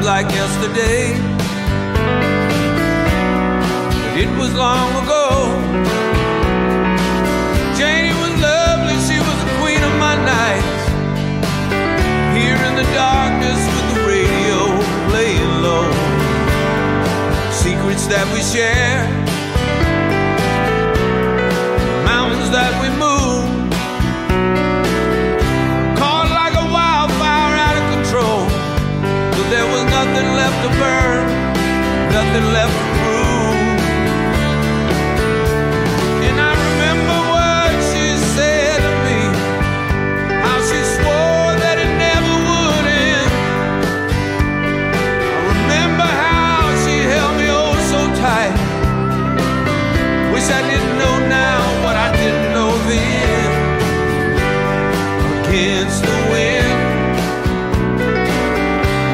seems like yesterday, but it was long ago. Janie was lovely, she was the queen of my nights. Here in the darkness with the radio laying low, secrets that we share, mountains that we move, caught like a wildfire out of control. But there was nothing left to burn, nothing left to prove. And I remember what she said to me, how she swore that it never would end. I remember how she held me oh so tight. Wish I didn't know now what I didn't know then. Against the wind,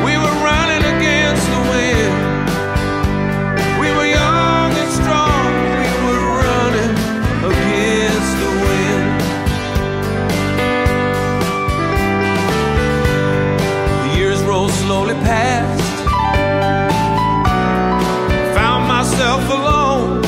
we were running against the wind. We were young and strong, we were running against the wind. The years rolled slowly past, found myself alone,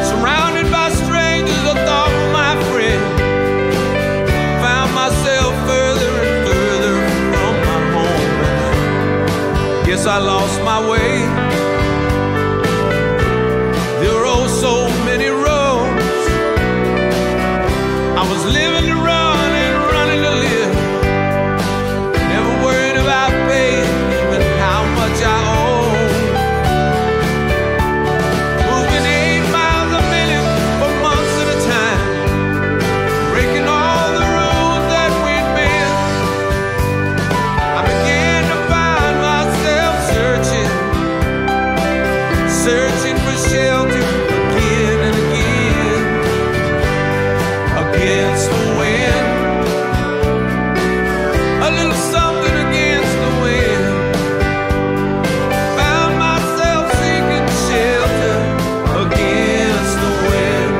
surrounded by strangers I thought were my friends. Found myself further and further from my home. Guess I lost my way. There were oh so many roads. I was living to run and running to live, never worried about paying even how much I owe. Moving 8 miles a minute for months at a time, breaking all the rules that we'd made. I began to find myself searching, searching for shelter again and again. Against the wind, a little something against the wind. Found myself seeking shelter against the wind.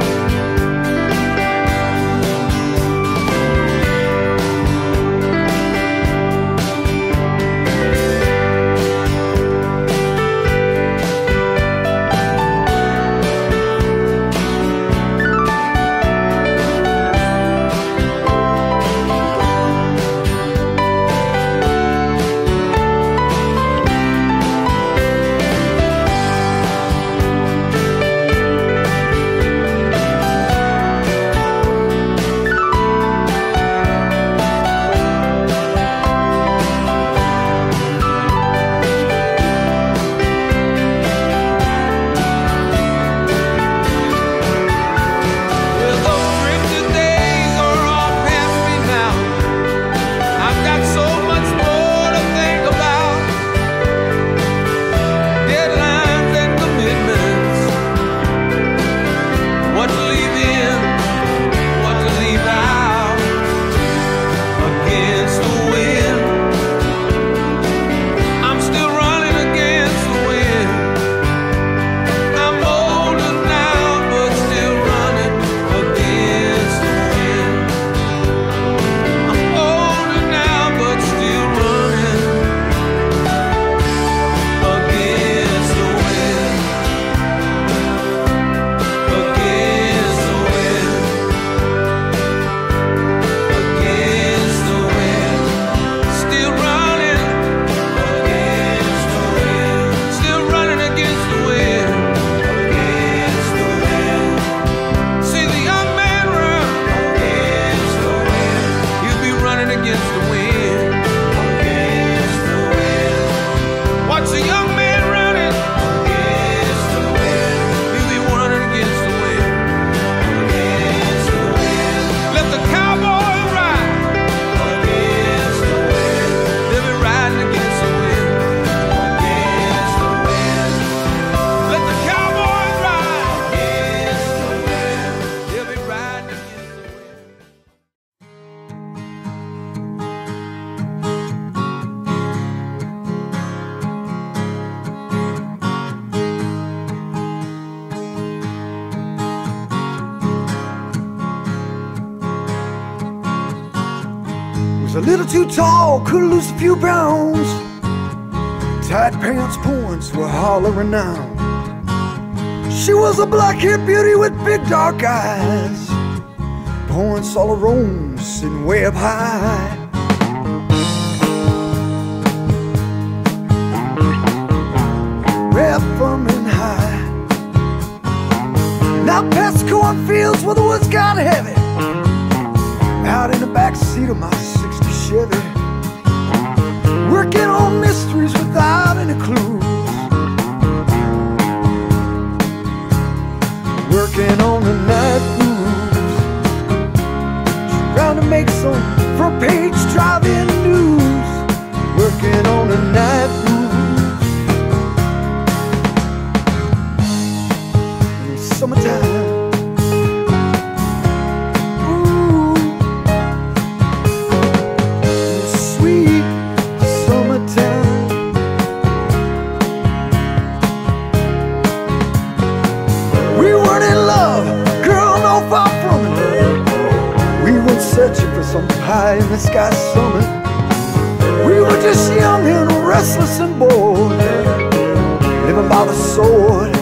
Well, those drifted days are all past me now. I've got so much more to think about. Deadlines and commitments, what to leave in, what to leave out. Against the wind, I'm still running against the wind. I'm older now, but still running against the wind. I'm older now, but still running against the wind. Against the wind. Against the wind. Still running against the wind. Still running against the wind. Against the wind. See the young man run against the wind. He'll be running against the wind. Against the wind. Watch the young man running against the wind. He'll be running against the wind. Against the wind. Let the cowboy ride against the wind. They'll be riding against the wind. Against the wind. Let the cowboy ride against the wind. They'll be riding against the wind. Was a little too tall, could've lost a few pounds. Tight pants points were hollering now. She was a black-haired beauty with big dark eyes, points all her own, sitting way up high. Red firm and high. Now past cornfields where the woods got heavy, out in the back seat of my '60 Chevy, working on mysteries without any clues, working on the night moves, trying to make some front page drive-in news, working on the night moves. In the summertime, searching for some pie in the sky summit. We were just young and restless and bored, living by the sword.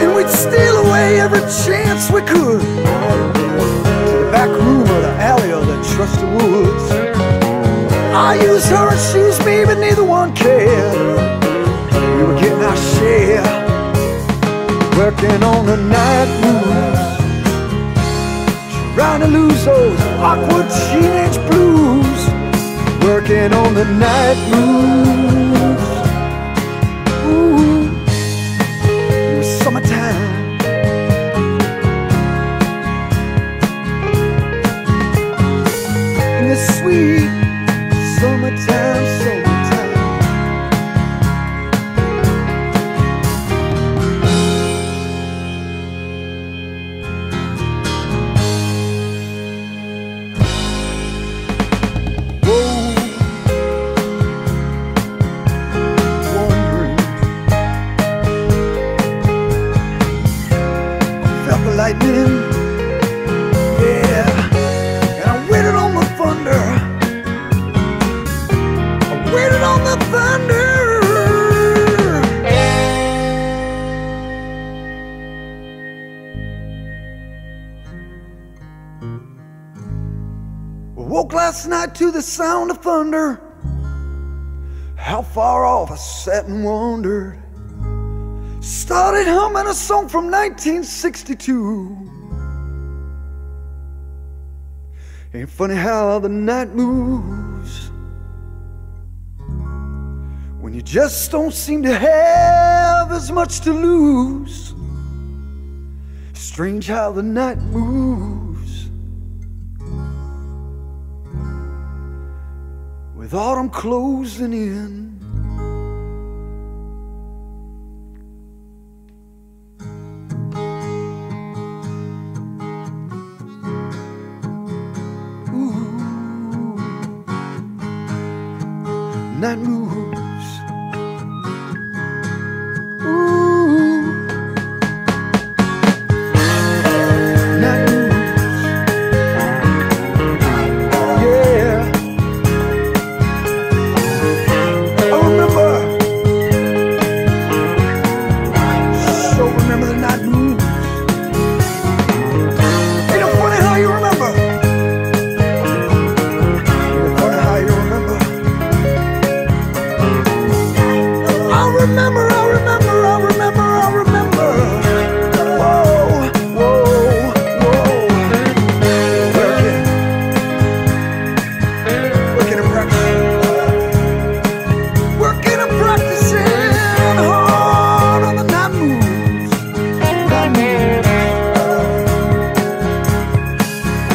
And we'd steal away every chance we could to the back room or the alley or the trusted woods. I used her and she used me, but neither one cared. We were getting our share, working on the night moves, trying to lose those awkward teenage blues, working on the night moves. Ooh, it was summertime. In the sweet summertime, summertime. Lightning, yeah, and I waited on the thunder. I waited on the thunder. I woke last night to the sound of thunder. How far off I sat and wondered. Started humming a song from 1962. Ain't funny how the night moves when you just don't seem to have as much to lose. Strange how the night moves with autumn closing in. Night moves. Ooh. Night moves. Yeah. I remember. So remember the night moves. Ain't it funny how you remember? Ain't it funny how you remember? I remember. Whoa, whoa, whoa. Working and practicing hard on the night moves.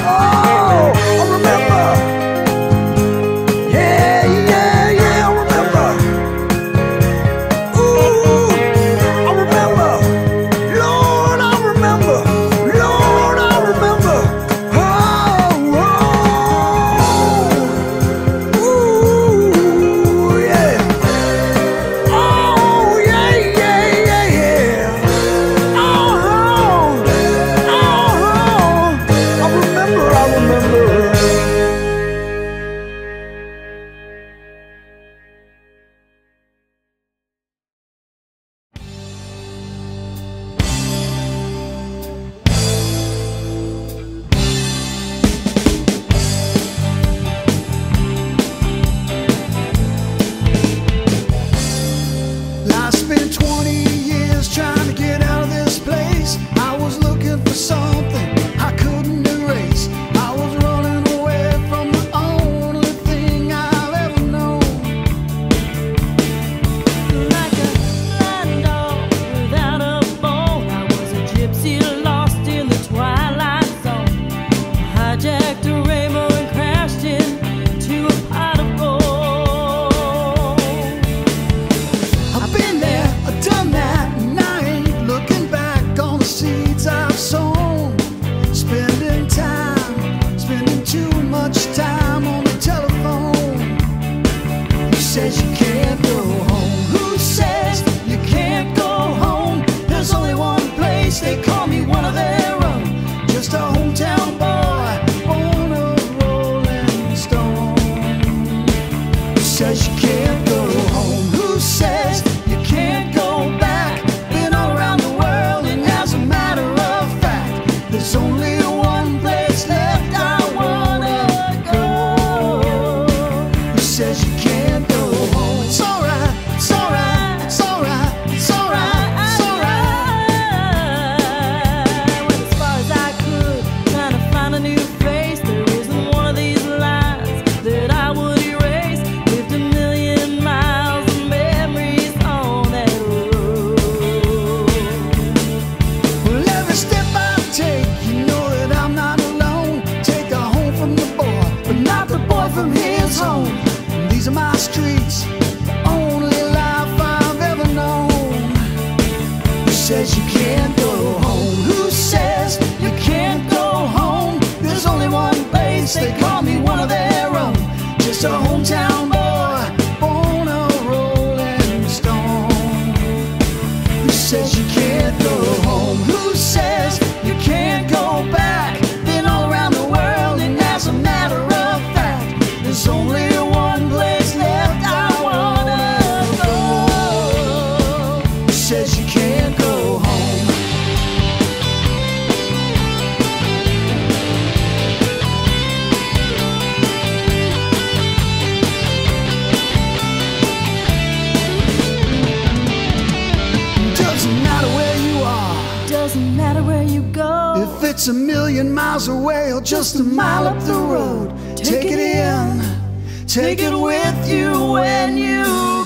Oh, I remember. Yeah, I remember. Ooh. spent 20 years trying to get out of this place. I was looking for something I couldn't erase. I was running away from the only thing I've ever known. Like a blind dog without a bone, I was a gypsy lost in the twilight zone. Hijacked a rainbow and crashed into a pot of gold. I've been there, I've done that, and I ain't looking back on the seeds I've sown. Spending too much time on the telephone. Who says you can't go home? Who says you can't go home? There's only one place, they call me one of their own. Just a hometown boy on a rolling stone. Who says you can't go home? Who says you can't go back? Been all around the world, and as a matter of fact, there's only one place left I wanna go. Who says you can't go home? It's alright, it's alright, it's alright, it's alright, it's alright. Went as far as I could, trying to find a new face. There isn't one of these lines that I would erase. Lived a million miles of memories on that road. Well, every step I take, you know that I'm not alone. Take her home from the boy, but not the boy from his home. These are my streets, the only life I've ever known. Who says you can't go home? Who says you can't go home? There's only one place, they call me one of their own. Just a hometown boy on a rolling stone. Who says you can't go home? Who says you can't go back? Been all around the world, and as a matter of fact, there's only one place left I wanna go. Who says you can't go home? Doesn't matter where you are, Doesn't matter where you go. if it's a million miles away or just a mile up the road. Take it in, take it with you when you